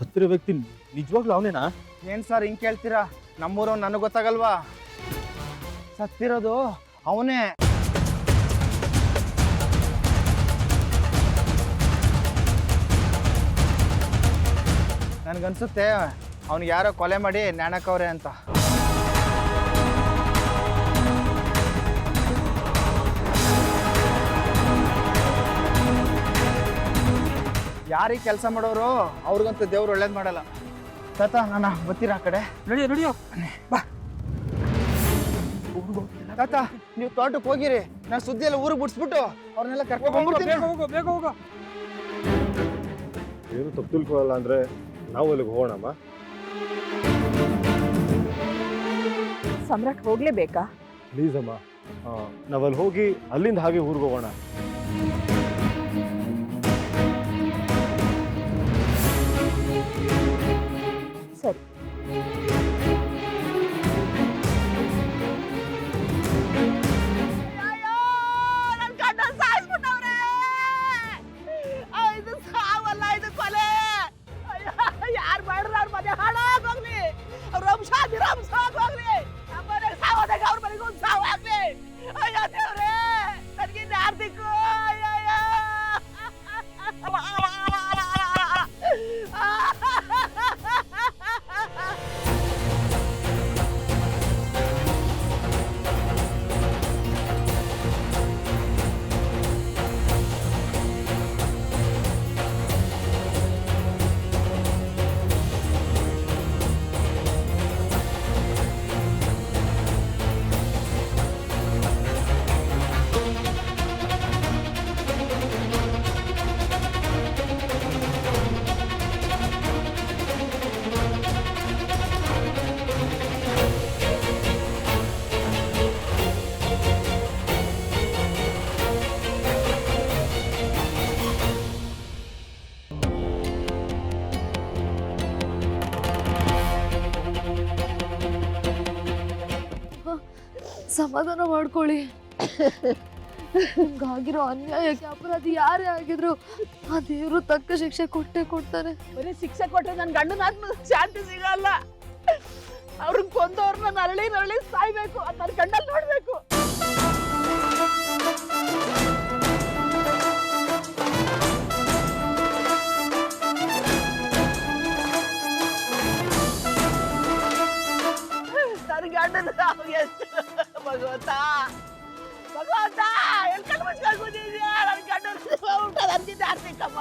ಸತ್ತಿರೋ ವ್ಯಕ್ತಿ ನಿಜವಾಗ್ಲೂ ಅವನೇನಾ? ಏನ್ ಸರ್ ಹಿಂಗ್ ಕೇಳ್ತೀರಾ? ನಮ್ಮೂರು ನನಗೆ ಗೊತ್ತಾಗಲ್ವಾ? ಸತ್ತಿರೋದು ಅವನೇ. ನನ್ಗನ್ಸುತ್ತೆ ಅವ್ನಿಗೆ ಯಾರೋ ಕೊಲೆ ಮಾಡಿ ನ್ಯಾಣಕವ್ರೆ ಅಂತ. ಯಾರಿಗೆ ಕೆಲಸ ಮಾಡೋರು ಅವ್ರಿಗಂತೂ ದೇವ್ರು ಒಳ್ಳೇದು ಮಾಡಲ್ಲ. ತಾತ ನಾನು ಬರ್ತೀರಾ ಆ ಕಡೆ? ನಡಿಯೋ ಬಾ ತಾತ, ನೀವು ತೋಟಕ್ಕೆ ಹೋಗಿರಿ, ನಾನು ಸುದ್ದಿ ಎಲ್ಲ ಊರಿಗೆ ಬಿಡಿಸ್ಬಿಟ್ಟು ಅವ್ರನ್ನೆಲ್ಲ ಕರ್ಕೊಂಡು ಬಂದ್ಬಿಡ್ತೀನಿ. ಬೇಗ ಹೋಗ. ಏನು ತಪ್ಪು ತಿಳ್ಕೊಳ್ಳಲ್ಲ ಅಂದ್ರೆ ನಾವು ಅಲ್ಲಿಗೆ ಹೋಗೋಣಮ್ಮ. ಸಮ್ರಾಟ್ ಹೋಗ್ಲೇಬೇಕಾ? ಪ್ಲೀಸ್ ಅಮ್ಮ, ನಾವಲ್ಲಿ ಹೋಗಿ ಅಲ್ಲಿಂದ ಹಾಗೆ ಊರಿಗೆ ಹೋಗೋಣ. ಸರಿ. ಯಾರು ಮಾಡ್ರ ಅವ್ರ ಮನೆ ಹಾಳಾಗೋಗ್ಲಿ, ಅವ್ರ ವಂಶ ನಿರಂಶ ಆಗೋಗ್ಲಿ, ನಮ್ಮ ಮನೆಗೆ ಸಾವಾದಾಗ ಅವ್ರ ಮನೆಗೆ ಒಂದು ಸಾವಾಗ್ಲಿ. ಅಯ್ಯೋ ದೇವ್ರೇ, ನನಗಿಂದ ಯಾರ್ದಿಕ್ಕು? ಸಮಾಧಾನ ಮಾಡ್ಕೊಳ್ಳಿ. ನಿಮ್ಗಾಗಿರೋ ಅನ್ಯಾಯಕ್ಕೆ ಅಪರಾಧಿ ಯಾರೇ ಆಗಿದ್ರು ಆ ದೇವ್ರು ತಕ್ಕ ಶಿಕ್ಷೆ ಕೊಟ್ಟೆ ಕೊಡ್ತಾನೆ. ಬರೀ ಶಿಕ್ಷೆ ಕೊಟ್ಟರೆ ನನ್ನ ಗಂಡನ ಆತ್ಮ ಶಾಂತಿ ಸಿಗಲ್ಲ. ಅವ್ರನ್ನ ಕೊಂದವ್ರನ್ನ ನರಳಿ ನರಳಿ ಸಾಯ್ಬೇಕು, ಅದು ನನ್ನ ಗಂಡಲ್ಲಿ ನೋಡ್ಬೇಕು. ನನ್ನ ಗಂಡನ ಎಷ್ಟು ಭಗವಂತ ಭಗವಂತ ಎಲ್ಲಿ ಕಣ್ಣು ಮುಚ್ಕೊಂಡು ಕೂತಿದ್ಯಾ? ನನ್ನ ಗಂಡನ ಊಟ ಅಂತಿದ್ದೆ ಆರ್ತಿಕಮ್ಮ.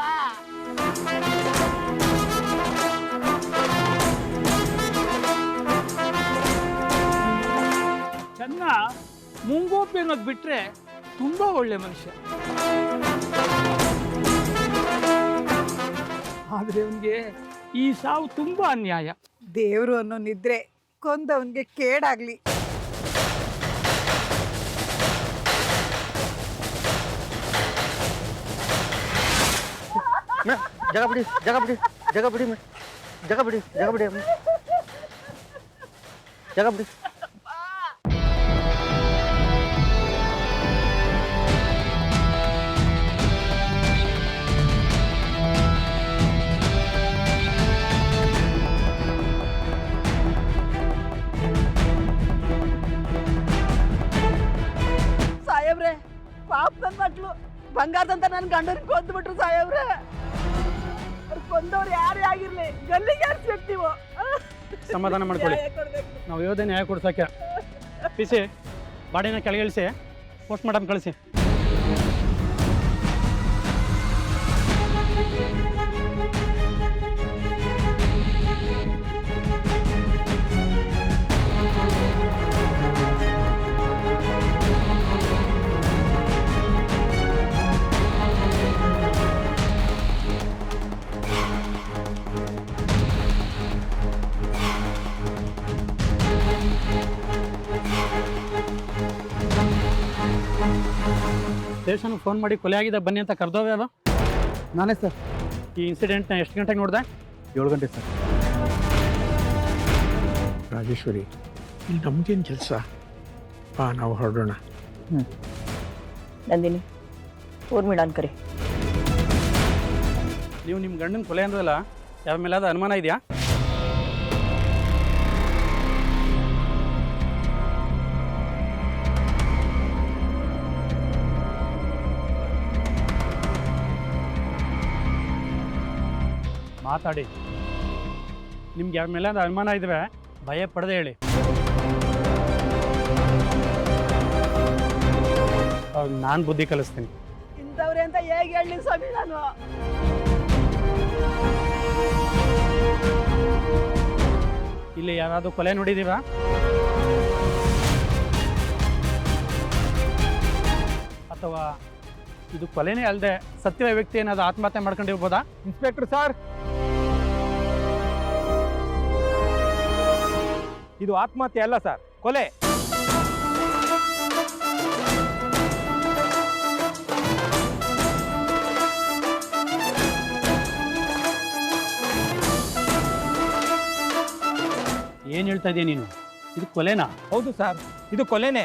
ಚೆನ್ನ ಮುಂಗೋಪಿ ಅನ್ನೋದು ಬಿಟ್ರೆ ತುಂಬಾ ಒಳ್ಳೆ ಮನುಷ್ಯ. ಆದ್ರೆ ಅವನಿಗೆ ಈ ಸಾವು ತುಂಬಾ ಅನ್ಯಾಯ. ದೇವ್ರು ಅನ್ನೋ ನಿದ್ರೆ ಕೊಂದವನ್ಗೆ ಕೇಡಾಗ್ಲಿ. ಜಗ ಬಿಡಿ ಜಗ ಬಿಡಿ ಜಗ ಬಿಡಿ ಜಗ ಬಿಡಿ ಜಗ ಬಿಡಿ ಜಗ ಬಿಡಿ. ಸಾಯಬ್ರೆ, ಪಾಪ ನನ್ನ ಮಕ್ಳು ಬಂಗಾರದಂತ ನನ್ನ ಗಂಡನ ಕೊಂದ್ಬಿಟ್ರು ಸಾಯಬ್ರೆ. ಅವ್ರು ಕೊಂದವ್ರು ಯಾರೇ ಆಗಿರ್ಲಿ ಗಲ್ಲಿಗೆ ಹಾರಿಸ್ಬೇಕು ನೀವು. ಸಮಾಧಾನ ಮಾಡ್ಕೊಳ್ಳಿ, ನಾವು ಯೋಧನೆ ನ್ಯಾಯ ಕೊಡ್ಸಕ್ಕೆ. ಪಿಸಿ ಬಾಡಿನ ಕೆಳಗಿಳಿಸಿ ಪೋಸ್ಟ್ ಮಾರ್ಟಮ್ ಕಳಿಸಿ. ಸ್ಟೇಷನ್ಗೆ ಫೋನ್ ಮಾಡಿ ಕೊಲೆ ಆಗಿದೆ ಬನ್ನಿ ಅಂತ ಕರೆದೋವೆ ಅದು ನಾನೇ ಸರ್. ಈ ಇನ್ಸಿಡೆಂಟ್ನ ಎಷ್ಟು ಗಂಟೆಗೆ ನೋಡಿದೆ? 7 ಗಂಟೆ ಸರ್. ರಾಜೇಶ್ವರಿ, ಇಲ್ಲಿ ನಮ್ದೇನು ಕೆಲಸ? ನಾವು ಹೊರಡೋಣ. ನಂದಿನಿ, ಊರ್ಮಿಳಾನ್ ಕರಿ. ನೀವು ನಿಮ್ಮ ಗಂಡನ ಕೊಲೆ ಅಂದ್ರಲ್ಲ, ಯಾವ ಮೇಲಾದ ಅನುಮಾನ ಇದೆಯಾ? ಮಾತಾಡಿ. ನಿಮ್ಗೆ ಯಾವ ಮೇಲಾದ ಅನುಮಾನ ಇದ್ರೆ ಭಯ ಪಡೆದೇ ಹೇಳಿ. ನಾನು ಬುದ್ಧಿ ಕಲಿಸ್ತೀನಿ. ಇಂಥವ್ರೆ ಅಂತ ಹೇಗೆ ಹೇಳಿ ಸ್ವಾಮಿ ನಾನು? ಇಲ್ಲಿ ಯಾರಾದರೂ ಕೊಲೆ ನೋಡಿದೀವಾ? ಅಥವಾ ಇದು ಕೊಲೆನೇ ಅಲ್ಲದೆ ಸತ್ಯ ವ್ಯಕ್ತಿ ಏನಾದ್ರು ಆತ್ಮಹತ್ಯೆ ಮಾಡ್ಕೊಂಡಿರ್ಬೋದಾ? ಇನ್ಸ್ಪೆಕ್ಟರ್ ಸರ್, ಇದು ಆತ್ಮಹತ್ಯೆ ಅಲ್ಲ ಸರ್, ಕೊಲೆ. ಏನು ಹೇಳ್ತಾ ಇದೀಯ ನೀನು? ಇದು ಕೊಲೆನಾ? ಹೌದು ಸರ್, ಇದು ಕೊಲೆನೇ.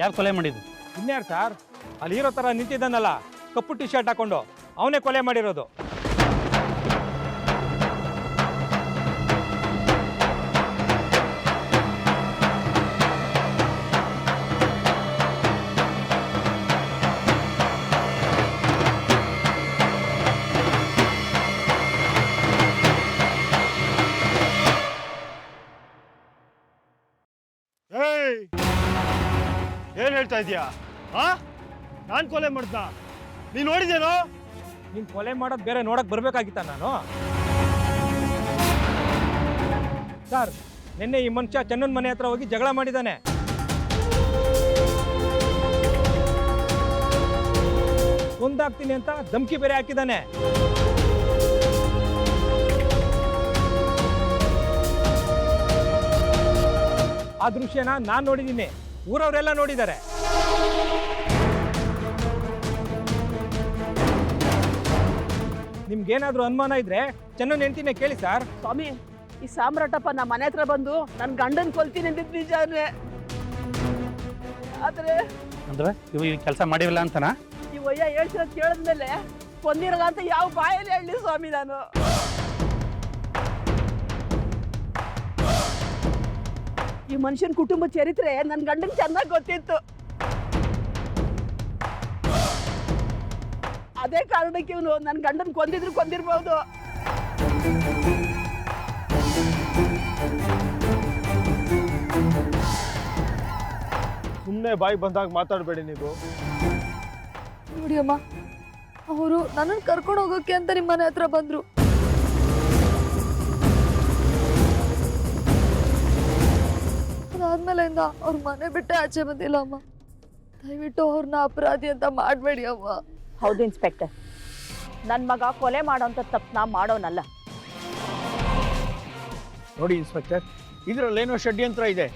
ಯಾರು ಕೊಲೆ ಮಾಡಿದ್ದು? ಇನ್ಯಾರು ಸರ್, ಅಲ್ಲಿ ಹೀರೋ ಥರ ನಿಂತಿದ್ದಾನಲ್ಲ ಕಪ್ಪು ಟಿ ಶರ್ಟ್ ಹಾಕೊಂಡು, ಅವನೇ ಕೊಲೆ ಮಾಡಿರೋದು. ಏನ್ ಹೇಳ್ತಾ ಇದೀಯಾ? ನಾನ್ ಕೊಲೆ ಮಾಡ್ದ? ನೀನ್ ನೋಡಿದೇನೋ? ನೀನು ಕೊಲೆ ಮಾಡೋದು ಬೇರೆ ನೋಡಕ್ ಬರ್ಬೇಕಾಗಿತ್ತ ನಾನು? ಸರ್, ನಿನ್ನೆ ಈ ಮನುಷ್ಯ ಚೆನ್ನನ್ ಮನೆ ಹತ್ರ ಹೋಗಿ ಜಗಳ ಮಾಡಿದ್ದಾನೆ. ಕೊಂದಾಗ್ತೀನಿ ಅಂತ ಧಮ್ಕಿ ಬೇರೆ ಹಾಕಿದ್ದಾನೆ. ಆ ದೃಶ್ಯನ ನಾನು ನೋಡಿದ್ದೀನಿ, ಊರವರೆಲ್ಲ ನೋಡಿದ್ದಾರೆ. ನಿಮ್ಗೇನಾದ್ರೂ ಅನುಮಾನ ಇದ್ರೆ ಚೆನ್ನನ್ ಹೆಂಡ್ತಿನೇ ಕೇಳಿ ಸರ್. ಸ್ವಾಮಿ, ಈ ಸಾಮ್ರಾಟಪ್ಪ ನಮ್ಮ ಮನೆ ಹತ್ರ ಬಂದು ನನ್ನ ಗಂಡನ್ ಕೊಲ್ತೀನಿ ಅಂದಿದ್ದು ನಿಜಾನೇ. ಆದ್ರೆ ಅಂದ್ರೆ ಇವು ಈ ಕೆಲಸ ಮಾಡಿರಲ್ಲ ಅಂತನಾ? ಈ ವಯ್ಯ ಹೇಳ್ತಿರೋದು ಕೇಳಿದ್ಮೇಲೆ ಕೊಂದಿರಲ್ಲ ಅಂತ ಯಾವ ಬಾಯಲ್ಲಿ ಹೇಳಿ ಸ್ವಾಮಿ ನಾನು? ಈ ಮನುಷ್ಯನ ಕುಟುಂಬ ಚರಿತ್ರೆ ನನ್ನ ಗಂಡನ್ ಚೆನ್ನಾಗಿ ಗೊತ್ತಿತ್ತು. ಅದೇ ಕಾರಣಕ್ಕೆ ಇವನು ನನ್ನ ಗಂಡನ್ ಕೊಂದಿರ್ಬಹುದು. ಸುಮ್ಮನೆ ಬಾಯಿ ಬಂದಾಗ ಮಾತಾಡಬೇಡಿ ನೀವು. ನೋಡಿ ಅಮ್ಮ, ಅವರು ನನ್ನನ್ನು ಕರ್ಕೊಂಡು ಹೋಗೋಕೆ ಅಂತ ನಿಮ್ಮ ಮನೆ ಹತ್ರ ಬಂದ್ರು. ಅದಾದ್ಮೇಲೆಯಿಂದ ಅವ್ರ ಮನೆ ಬಿಟ್ಟೆ ಆಚೆ ಬಂದಿಲ್ಲ ಅಮ್ಮ. ದಯವಿಟ್ಟು ಅವ್ರನ್ನ ಅಪರಾಧಿ ಅಂತ ಮಾಡಬೇಡಿ ಅಮ್ಮ. ಹೌದು ಇನ್ಸ್ಪೆಕ್ಟರ್, ನನ್ನ ಮಗ ಕೊಲೆ ಮಾಡೋಂಥ ತಪ್ಪನ್ನ ಮಾಡೋನಲ್ಲ. ನೋಡಿ ಇನ್ಸ್ಪೆಕ್ಟರ್, ಇದರಲ್ಲೇನೋ ಷಡ್ಯಂತ್ರ ಇದೆ.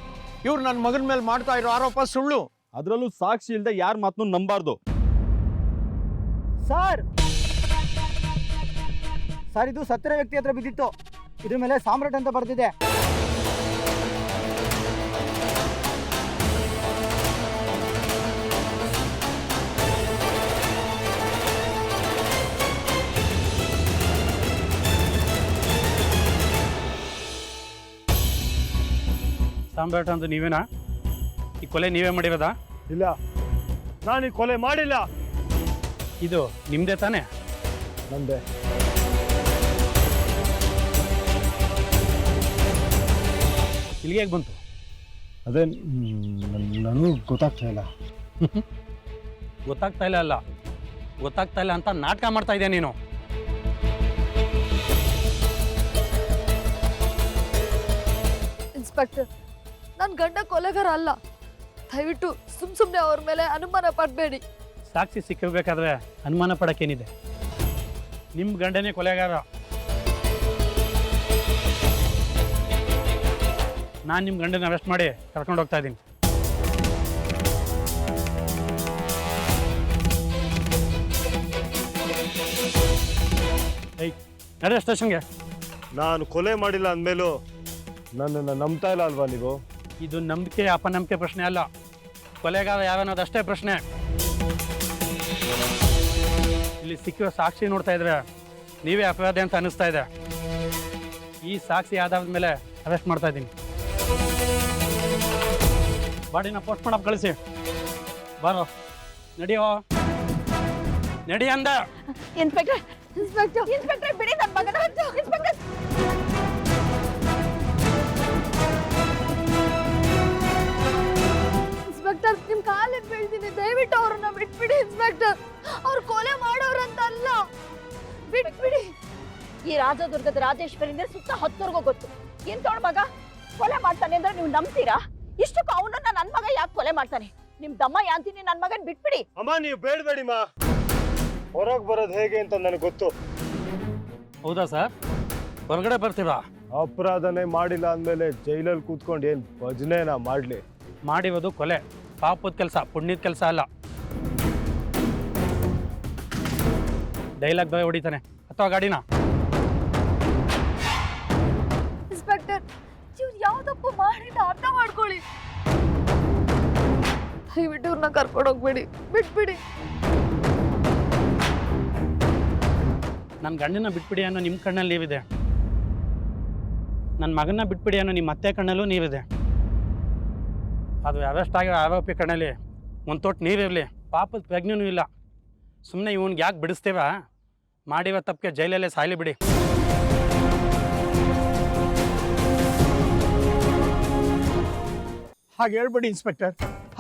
ಇವ್ರು ನನ್ನ ಮಗನ ಮೇಲೆ ಮಾಡ್ತಾ ಇರೋ ಆರೋಪ ಸುಳ್ಳು. ಅದರಲ್ಲೂ ಸಾಕ್ಷಿ ಇಲ್ಲದೆ ಯಾರ ಮಾತನ್ನು ನಂಬಾರ್ದು. ಸರ್, ಇದು ಸತ್ತರ ವ್ಯಕ್ತಿ ಹತ್ರ ಬಿದ್ದಿತ್ತು. ಇದ್ರ ಮೇಲೆ ಸಾಮ್ರಾಟ್ ಅಂತ ಬರ್ತಿದೆ. ಸಾಮ್ರಾಟ್ ಅಂತ ನೀವೇನಾ? ಈ ಕೊಲೆ ನೀವೇ ಮಾಡಿರೋದಾ? ಇಲ್ಲ, ನಾನು ಈ ಕೊಲೆ ಮಾಡಿಲ್ಲ. ಇದು ನಿಮ್ದೇ ತಾನೇ? ನಂದೆ. ಇಲ್ಲಿಗೆ ಹೇಗೆ ಬಂತು? ಅದೇ ನನಗೂ ಗೊತ್ತಾಗ್ತಾ ಇಲ್ಲ. ಗೊತ್ತಾಗ್ತಾ ಇಲ್ಲ ಅಂತ ನಾಟಕ ಮಾಡ್ತಾ ಇದೆಯಾ ನೀನು? ಇನ್ಸ್ಪೆಕ್ಟರ್, ನನ್ನ ಗಂಡ ಕೊಲೆಗಾರ ಅಲ್ಲ. ದಯವಿಟ್ಟು ಸುಮ್ಮನೆ ಅವ್ರ ಮೇಲೆ ಅನುಮಾನ ಪಡಬೇಡಿ. ಸಾಕ್ಷಿ ಸಿಕ್ಕಬೇಕಾದ್ರೆ ಅನುಮಾನ ಪಡೋಕ್ಕೇನಿದೆ? ನಿಮ್ಮ ಗಂಡನೇ ಕೊಲೆಗಾರ. ನಾನು ನಿಮ್ಮ ಗಂಡನ ಅರೆಸ್ಟ್ ಮಾಡಿ ಕರ್ಕೊಂಡು ಹೋಗ್ತಾ ಇದ್ದೀನಿ. ನಡೆ ಸ್ಟೇಷನ್ಗೆ. ನಾನು ಕೊಲೆ ಮಾಡಿಲ್ಲ ಅಂದಮೇಲೂ ನನ್ನನ್ನು ನಂಬ್ತಾ ಇಲ್ಲ ಅಲ್ವಾ ನೀವು? ಇದು ನಂಬಿಕೆ ಅಪನಂಬಿಕೆ ಪ್ರಶ್ನೆ ಅಲ್ಲ, ಕೊಲೆಗಾರ ಯಾವನ್ನೋದು ಅಷ್ಟೇ ಪ್ರಶ್ನೆ. ಇಲ್ಲಿ ಸಿಕ್ಕಿರೋ ಸಾಕ್ಷಿ ನೋಡ್ತಾ ಇದ್ರೆ ನೀವೇ ಅಪರಾಧಿ ಅಂತ ಅನ್ನಿಸ್ತಾ ಇದೆ. ಈ ಸಾಕ್ಷಿ ಆಧಾರದ ಮೇಲೆ ಅರೆಸ್ಟ್ ಮಾಡ್ತಾ ಇದ್ದೀನಿ. ಬಾಡಿನ ಪೋಸ್ಟ್ ಮಾಡಪ್ ಕಳಿಸಿ. ಬಾರೋ, ನಡಿಯೋ, ನಡಿ ಅಂದ. ಇನ್ಸ್ಪೆಕ್ಟರ್ ಇನ್ಸ್ಪೆಕ್ಟರ್ ಇನ್ಸ್ಪೆಕ್ಟರ್ ಬಿಡಿ ನನ್ನ ಮಗನ. ಇನ್ಸ್ಪೆಕ್ಟರ್ ಇನ್ಸ್ಪೆಕ್ಟರ್ ನಿಮ್ ಕಾಲಿಗೆ ಬೀಳ್ತೀನಿ, ದಯವಿಟ್ಟು ಅವ್ರನ್ನ ಬಿಟ್ಬಿಡಿ ಇನ್ಸ್ಪೆಕ್ಟರ್. ಅವ್ರು ಕೊಲೆ ಮಾಡೋರಂತ ಅಲ್ಲ, ಬಿಟ್ಬಿಡಿ. ಈ ರಾಜದುರ್ಗದ ರಾಜೇಶ್ವರಿಂದ ಸುತ್ತ ಹತ್ತೋರ್ಗೂ ಗೊತ್ತು. ಏನ್ ತೋಳ ಮಗ ಕೊಲೆ ಮಾಡ್ತಾನೆ ಅಂದ್ರೆ ನೀವು ನಂಬ್ತೀರಾ? ಇಷ್ಟಕ್ಕೂ ಅವನನ್ನ ನನ್ ಮಗ ಯಾಕೆ ಕೊಲೆ ಮಾಡ್ತಾನೆ? ನಿಮ್ ದಮ್ಮ ಯಾಂತೀನಿ ನನ್ ಮಗನ್ ಬಿಟ್ಬಿಡಿ. ಅಮ್ಮ ನೀವು ಬೇಡಬೇಡಿಮ್ಮ, ಹೊರಗೆ ಬರೋದು ಹೇಗೆ ಅಂತ ನನಗೆ ಗೊತ್ತು. ಹೌದಾ ಸರ್? ಹೊರಗಡೆ ಬರ್ತೀರಾ? ಅಪರಾಧನೇ ಮಾಡಿಲ್ಲ ಅಂದಮೇಲೆ ಜೈಲಲ್ಲಿ ಕೂತ್ಕೊಂಡು ಏನು ಭಜನೆನ ಮಾಡಲಿ? ಮಾಡಿರೋದು ಕೊಲೆ, ಪಾಪದ ಕೆಲಸ, ಪುಣ್ಯದ ಕೆಲಸ ಅಲ್ಲ. ಡೈಲಾಗ್ ಬೇರೆ ಹೊಡಿತಾನೆ. ಅಥವಾ ಗಾಡಿನ ಇನ್ಸ್ಪೆಕ್ಟರ್ ಇವ್ರು ಯಾವ ತಪ್ಪು ಮಾಡಿಲ್ಲ ಅರ್ಥ ಮಾಡ್ಕೊಳ್ಳಿ. ದಯವಿಟ್ಟು ಇವ್ರನ್ನ ಕರ್ಕೊಂಡು ಹೋಗ್ಬೇಡಿ, ಬಿಟ್ಬಿಡಿ. ನನ್ನ ಗಂಡನ ಬಿಟ್ಬಿಡಿ ಅನ್ನೋ ನಿಮ್ಮ ಕಣ್ಣಲ್ಲಿ ನೀವಿದೆ, ನನ್ನ ಮಗನ ಬಿಟ್ಬಿಡಿ ಅನ್ನೋ ನಿಮ್ಮ ಅತ್ತೆ ಕಣ್ಣಲ್ಲೂ ನೀವಿದೆ. ಅದು ಅರೆಸ್ಟ್ ಆಗಿರೋ ಆರೋಪಿ ಕಣ್ಣಲ್ಲಿ ಒಂದು ತೊಟ್ಟು ನೀರಿರಲಿ, ಪಾಪದ ಪ್ರಜ್ಞೆನೂ ಇಲ್ಲ. ಸುಮ್ಮನೆ ಇವನ್ಗೆ ಯಾಕೆ ಬಿಡಿಸ್ತೇವ? ಮಾಡಿರೋ ತಪ್ಪಿಗೆ ಜೈಲಲ್ಲೇ ಸಾಯಲಿ ಬಿಡಿ. ಹಾಗೆ ಹೇಳ್ಬೇಡಿ ಇನ್ಸ್ಪೆಕ್ಟರ್.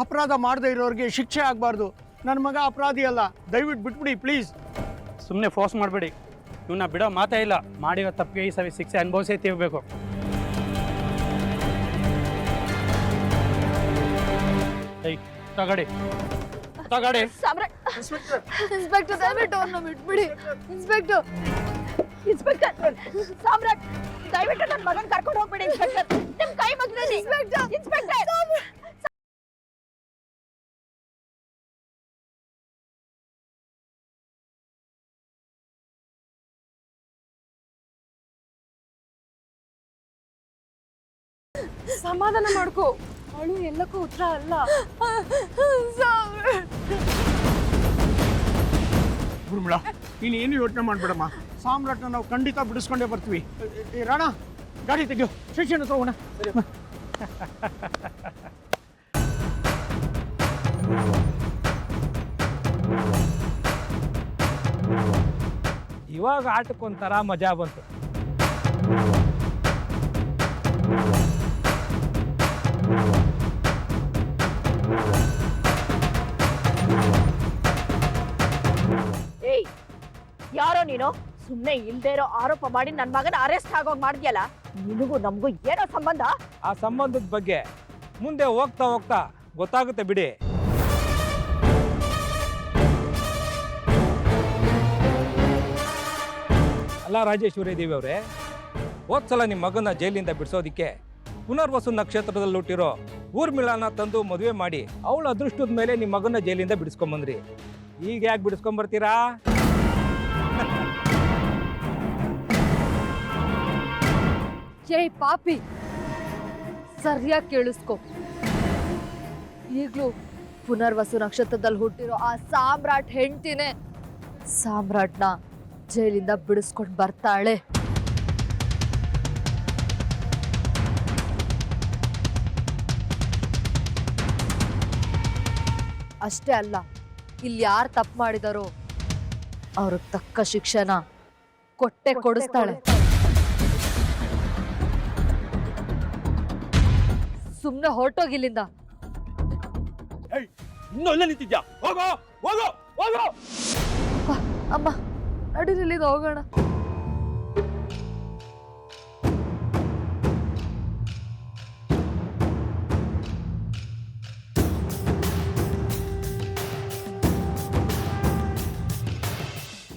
ಅಪರಾಧ ಮಾಡದೇ ಇರೋರಿಗೆ ಶಿಕ್ಷೆ ಆಗಬಾರ್ದು. ನನ್ನ ಮಗ ಅಪರಾಧಿ ಅಲ್ಲ, ದಯವಿಟ್ಟು ಬಿಟ್ಬಿಡಿ ಪ್ಲೀಸ್. ಸುಮ್ಮನೆ ಫೋರ್ಸ್ ಮಾಡಬೇಡಿ, ಇವನ್ನ ಬಿಡೋ ಮಾತೇ ಇಲ್ಲ. ಮಾಡಿರೋ ತಪ್ಪಿಗೆ ಈ ಸರಿ ಶಿಕ್ಷೆ ಅನುಭವಿಸೇ ತೀರಬೇಕು. ತಗಡಿ ತಗಡಿ. ಇನ್ಸ್ಪೆಕ್ಟರ್ ದಯವಿಟ್ಟು ಅವ್ರನ್ನ ಬಿಟ್ಬಿಡಿ. ಇನ್ಸ್ಪೆಕ್ಟರ್ ಇನ್ಸ್ಪೆಕ್ಟರ್ ಸಾಮ್ರಾಟ್ ದಯವಿಟ್ಟು ನನ್ನ ಮಗನ್ ಕರ್ಕೊಂಡು ಹೋಗ್ಬಿಡಿ. ಇನ್ಸ್ಪೆಕ್ಟರ್ ನಿಮ್ ಕೈ ಮಗ್ನಲ್ಲಿ. ಇನ್ಸ್ಪೆಕ್ಟರ್ ಇನ್ಸ್ಪೆಕ್ಟರ್ ಸಮಾಧಾನ ಮಾಡ್ಕೋ. ಅವಳು ಎಲ್ಲಕ್ಕೂ ಉತ್ತರ ಅಲ್ಲ. ಗುರುಮಳ, ನೀನು ಏನು ಯೋಚನೆ ಮಾಡಬೇಡಮ್ಮ. ಸಾಮ್ರಾಟ್ನ ನಾವು ಖಂಡಿತ ಬಿಡಿಸ್ಕೊಂಡೇ ಬರ್ತೀವಿ. ರಾಣ, ಗಾಡಿ ತೆಗಿಯೋ, ಸ್ಟೇಷನ್ ಹತ್ರ ಹೋಗೋಣ. ಇವಾಗ ಆಟಕ್ಕೊಂಥರ ಮಜಾ ಬಂತು. ಏಯ್ ಯಾರೋ ನೀನು? ಸುಮ್ಮನೆ ಇಲ್ದೇ ಇರೋ ಆರೋಪ ಮಾಡಿ ನನ್ನ ಮಗನ ಅರೆಸ್ಟ್ ಆಗೋಗ್ ಮಾಡಿದ್ಯಲ್ಲ. ನಿನಗೂ ನಮಗೂ ಏನೋ ಸಂಬಂಧ? ಆ ಸಂಬಂಧದ ಬಗ್ಗೆ ಮುಂದೆ ಹೋಗ್ತಾ ಹೋಗ್ತಾ ಗೊತ್ತಾಗುತ್ತೆ ಬಿಡಿ. ಅಲ್ಲ ರಾಜೇಶ್ವರಿ ದೇವಿ ಅವರೇ, ಹೋದ್ಸಲ ನಿಮ್ಮ ಮಗನ ಜೈಲಿಂದ ಬಿಡಿಸೋದಿಕ್ಕೆ ಪುನರ್ವಸು ನಕ್ಷತ್ರದಲ್ಲಿ ಹುಟ್ಟಿರೋ ಊರ್ಮಿಳಾನ ತಂದು ಮದುವೆ ಮಾಡಿ ಅವಳ ಅದೃಷ್ಟದ ಮೇಲೆ ನಿಮ್ಮ ಮಗನ ಜೈಲಿಂದ ಬಿಡಿಸ್ಕೊಂಬಂದ್ರಿ. ಈಗ ಯಾಕೆ ಬಿಡಿಸ್ಕೊಂಬರ್ತೀರಾ? ಏಯ್ ಪಾಪಿ, ಸರಿಯಾಗಿ ಕೇಳಿಸ್ಕೊ. ಈಗ್ಲೂ ಪುನರ್ವಸು ನಕ್ಷತ್ರದಲ್ಲಿ ಹುಟ್ಟಿರೋ ಆ ಸಾಮ್ರಾಟ್ ಹೆಂಡ್ತಿನೇ ಸಾಮ್ರಾಟ್ನ ಜೈಲಿಂದ ಬಿಡಿಸ್ಕೊಂಡು ಬರ್ತಾಳೆ. ಅಷ್ಟೇ ಅಲ್ಲ, ಇಲ್ಲಿ ಯಾರು ತಪ್ಪು ಮಾಡಿದಾರೋ ಅವ್ರಿಗೆ ತಕ್ಕ ಶಿಕ್ಷಣ ಕೊಟ್ಟೆ ಕೊಡಿಸ್ತಾಳೆ. ಸುಮ್ಮನೆ ಹೊರಟೋಗಿಲ್ಲಿಂದ. ಇನ್ನೊಂದೇ ನಿಂತಿದ್ಯಾ? ಹೋಗೋ ಹೋಗೋ ಹೋಗೋ. ಅಮ್ಮ ನಡೀರಿಲ್ಲಿಂದ ಹೋಗೋಣ.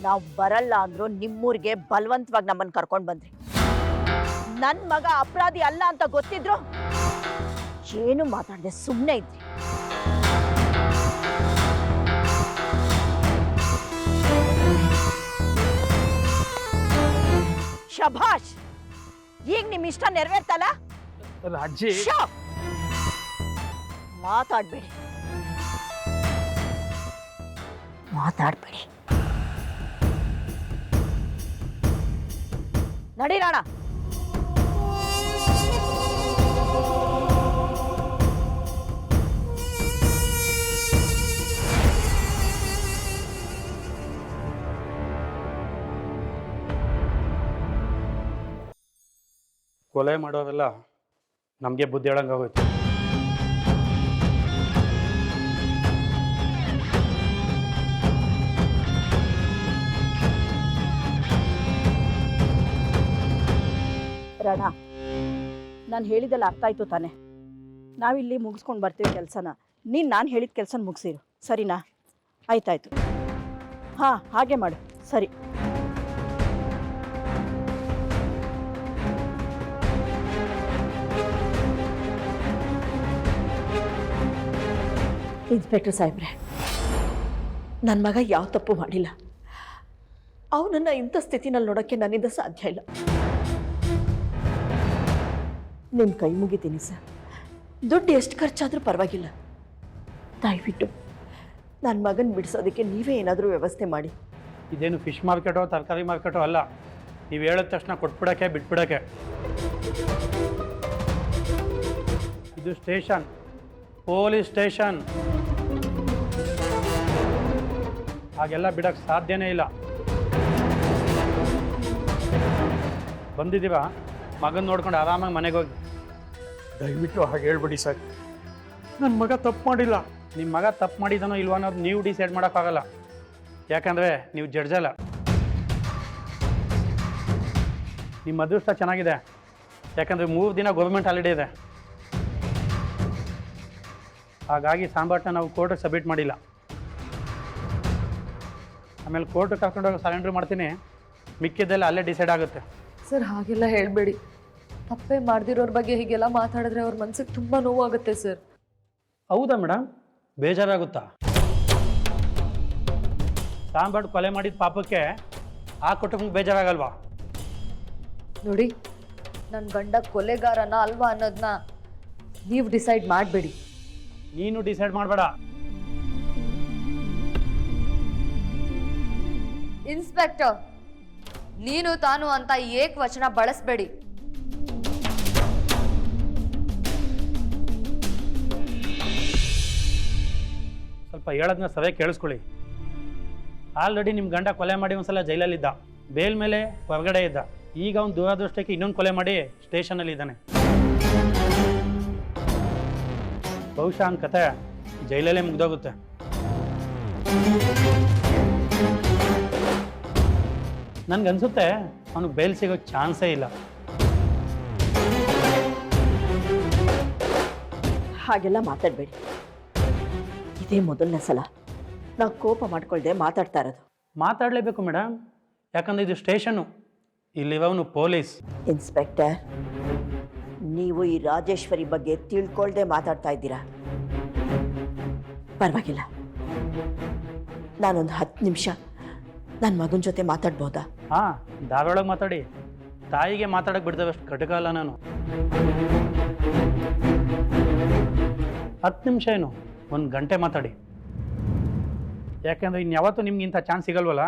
ನಾವು ಬರಲ್ಲ ಅಂದ್ರು ನಿಮ್ಮೂರಿಗೆ ಬಲವಂತವಾಗಿ ನಮ್ಮನ್ನ ಕರ್ಕೊಂಡು ಬಂದ್ರಿ. ನನ್ ಮಗ ಅಪರಾಧಿ ಅಲ್ಲ ಅಂತ ಗೊತ್ತಿದ್ರು ಏನು ಮಾತಾಡದೆ ಸುಮ್ಮನೆ ಇದ್ರಿ. ಶಭಾಷ್, ಈಗ ನಿಮ್ ಇಷ್ಟ ನೆರವೇರ್ತಲ್ಲ? ರಾಜಿ, ಮಾತಾಡ್ಬೇಡಿ ಮಾತಾಡ್ಬೇಡಿ. ನಡಿ ರಾಣ. ಕೊಲೆ ಮಾಡೋರೆಲ್ಲ ನಮಗೆ ಬುದ್ಧಿ ಹೇಳಂಗಾಗೋಯ್ತು. ರಾಣ, ನಾನು ಹೇಳಿದ್ದೆಲ್ಲ ಅರ್ಥ ಆಯ್ತು ತಾನೆ? ನಾವಿಲ್ಲಿ ಮುಗಿಸ್ಕೊಂಡು ಬರ್ತೀವಿ ಕೆಲಸನ. ನೀನು ನಾನು ಹೇಳಿದ ಕೆಲಸ ಮುಗಿಸಿರು, ಸರಿನಾ? ಆಯ್ತಾಯ್ತು. ಹಾಂ, ಹಾಗೆ ಮಾಡು. ಸರಿ. ಇನ್ಸ್ಪೆಕ್ಟರ್ ಸಾಹೇಬ್ರೆ, ನನ್ನ ಮಗ ಯಾವ ತಪ್ಪು ಮಾಡಿಲ್ಲ. ಅವನನ್ನು ಇಂಥ ಸ್ಥಿತಿನಲ್ಲಿ ನೋಡೋಕ್ಕೆ ನನ್ನಿಂದ ಸಾಧ್ಯ ಇಲ್ಲ. ನಿಮ್ಮ ಕೈ ಮುಗಿತೀನಿ ಸರ್. ದುಡ್ಡು ಎಷ್ಟು ಖರ್ಚಾದರೂ ಪರವಾಗಿಲ್ಲ. ದಯವಿಟ್ಟು ನನ್ನ ಮಗನ ಬಿಡಿಸೋದಕ್ಕೆ ನೀವೇ ಏನಾದರೂ ವ್ಯವಸ್ಥೆ ಮಾಡಿ. ಇದೇನು ಫಿಶ್ ಮಾರ್ಕೆಟೋ ತರಕಾರಿ ಮಾರ್ಕೆಟೋ ಅಲ್ಲ. ನೀವು ಹೇಳಿದ ತಕ್ಷಣ ಕೊಟ್ಬಿಡೋಕ್ಕೆ ಬಿಟ್ಬಿಡೋಕ್ಕೆ. ಇದು ಸ್ಟೇಷನ್, ಪೊಲೀಸ್ ಸ್ಟೇಷನ್. ಹಾಗೆಲ್ಲ ಬಿಡೋಕ್ಕೆ ಸಾಧ್ಯನೇ ಇಲ್ಲ. ಬಂದಿದ್ದೀವ, ಮಗನ ನೋಡ್ಕೊಂಡು ಆರಾಮಾಗಿ ಮನೆಗೆ ಹೋಗಿ. ದಯವಿಟ್ಟು ಹಾಗೆ ಹೇಳ್ಬಿಡಿ ಸರ್. ನನ್ನ ಮಗ ತಪ್ಪು ಮಾಡಿಲ್ಲ. ನಿಮ್ಮ ಮಗ ತಪ್ಪು ಮಾಡಿದಾನೋ ಇಲ್ವೋ ಅನ್ನೋದು ನೀವು ಡಿಸೈಡ್ ಮಾಡೋಕ್ಕಾಗಲ್ಲ. ಯಾಕಂದರೆ ನೀವು ಜಡ್ಜ್ ಅಲ್ಲ. ನಿಮ್ಮ ಅದೃಷ್ಟ ಚೆನ್ನಾಗಿದೆ, ಯಾಕಂದರೆ 3 ದಿನ ಗೌರ್ಮೆಂಟ್ ಹಾಲಿಡೇ ಇದೆ. ಹಾಗಾಗಿ ಸಾಂಬಾರನ್ನ ನಾವು ಕೋರ್ಟಿಗೆ ಸಬ್ಮಿಟ್ ಮಾಡಿಲ್ಲ. ಆಮೇಲೆ ಕೋರ್ಟಿಗೆ ಕರ್ಕೊಂಡೋಗಿ ಸರೆಂಡ್ರ್ ಮಾಡ್ತೀನಿ. ಮಿಕ್ಕಿದ್ದೆಲ್ಲ ಅಲ್ಲೇ ಡಿಸೈಡ್ ಆಗುತ್ತೆ. ಸರ್, ಹಾಗೆಲ್ಲ ಹೇಳಬೇಡಿ. ತಪ್ಪೇ ಮಾಡ್ದಿರೋರ ಬಗ್ಗೆ ಹೀಗೆಲ್ಲ ಮಾತಾಡಿದ್ರೆ ಅವ್ರ ಮನ್ಸಿಗೆ ತುಂಬ ನೋವಾಗುತ್ತೆ ಸರ್. ಹೌದಾ ಮೇಡಮ್? ಬೇಜಾರಾಗುತ್ತಾ? ಸಾಂಬಾರ್ ಕೊಲೆ ಮಾಡಿದ ಪಾಪಕ್ಕೆ ಆ ಕುಟುಂಬಕ್ಕೆ ಬೇಜಾರಾಗಲ್ವಾ? ನೋಡಿ, ನನ್ನ ಗಂಡ ಕೊಲೆಗಾರನ ಅಲ್ವಾ ಅನ್ನೋದನ್ನ ನೀವು ಡಿಸೈಡ್ ಮಾಡಬೇಡಿ. ನೀನು ಡಿಸೈಡ್ ಮಾಡಬೇಡ. ಇನ್ಸ್ಪೆಕ್ಟರ್, ನೀನು ತಾನು ಅಂತ ಏಕವಚನ ಬಳಸಬೇಡಿ. ಸ್ವಲ್ಪ ಹೇಳೋದನ್ನ ಸರಿಯಾಗಿ ಕೇಳಿಸ್ಕೊಳ್ಳಿ. ಆಲ್ರೆಡಿ ನಿಮ್ಮ ಗಂಡ ಕೊಲೆ ಮಾಡಿ ಒಂದ್ಸಲ ಜೈಲಲ್ಲಿದ್ದ, ಬೇಲ್ ಮೇಲೆ ಹೊರಗಡೆ ಇದ್ದ. ಈಗ ಅವ್ನು ದುರಾದೃಷ್ಟಕ್ಕೆ ಇನ್ನೊಂದು ಕೊಲೆ ಮಾಡಿ ಸ್ಟೇಷನಲ್ಲಿ ಇದ್ದಾನೆ. ಬಹುಶಃ ಅವನ ಕತೆ ಜೈಲಲ್ಲೇ ಮುಗ್ದೋಗುತ್ತೆ. ನನಗನ್ಸುತ್ತೆ ಅವನಿಗೆ ಬೇಲ್ ಸಿಗೋ ಚಾನ್ಸೇ ಇಲ್ಲ. ಹಾಗೆಲ್ಲ ಮಾತಾಡಬೇಡಿ. ಇದೇ ಮೊದಲನೇ ಸಲ ನಾವು ಕೋಪ ಮಾಡ್ಕೊಳ್ದೆ ಮಾತಾಡ್ತಾ ಇರೋದು. ಮಾತಾಡಲೇಬೇಕು ಮೇಡಮ್, ಯಾಕಂದರೆ ಇದು ಸ್ಟೇಷನ್ನು, ಇಲ್ಲಿವನು ಪೊಲೀಸ್. ಇನ್ಸ್ಪೆಕ್ಟರ್, ನೀವು ಈ ರಾಜೇಶ್ವರಿ ಬಗ್ಗೆ ತಿಳ್ಕೊಳ್ದೆ ಮಾತಾಡ್ತಾ ಇದ್ದೀರಾ. ಪರವಾಗಿಲ್ಲ, ನಾನೊಂದು 10 ನಿಮಿಷ ನನ್ನ ಮಗನ ಜೊತೆ ಮಾತಾಡ್ಬೋದಾ? ಹಾಂ, ಧಾರವಾಡಗೆ ಮಾತಾಡಿ. ತಾಯಿಗೆ ಮಾತಾಡೋಕೆ ಬಿಡ್ತೇವಷ್ಟು ಕಟಕ ಅಲ್ಲ ನಾನು. 10 ನಿಮಿಷ ಏನು, 1 ಗಂಟೆ ಮಾತಾಡಿ. ಯಾಕೆಂದರೆ ಇನ್ಯಾವತ್ತೂ ನಿಮ್ಗೆ ಇಂಥ ಚಾನ್ಸ್ ಸಿಗಲ್ವಲ್ಲ.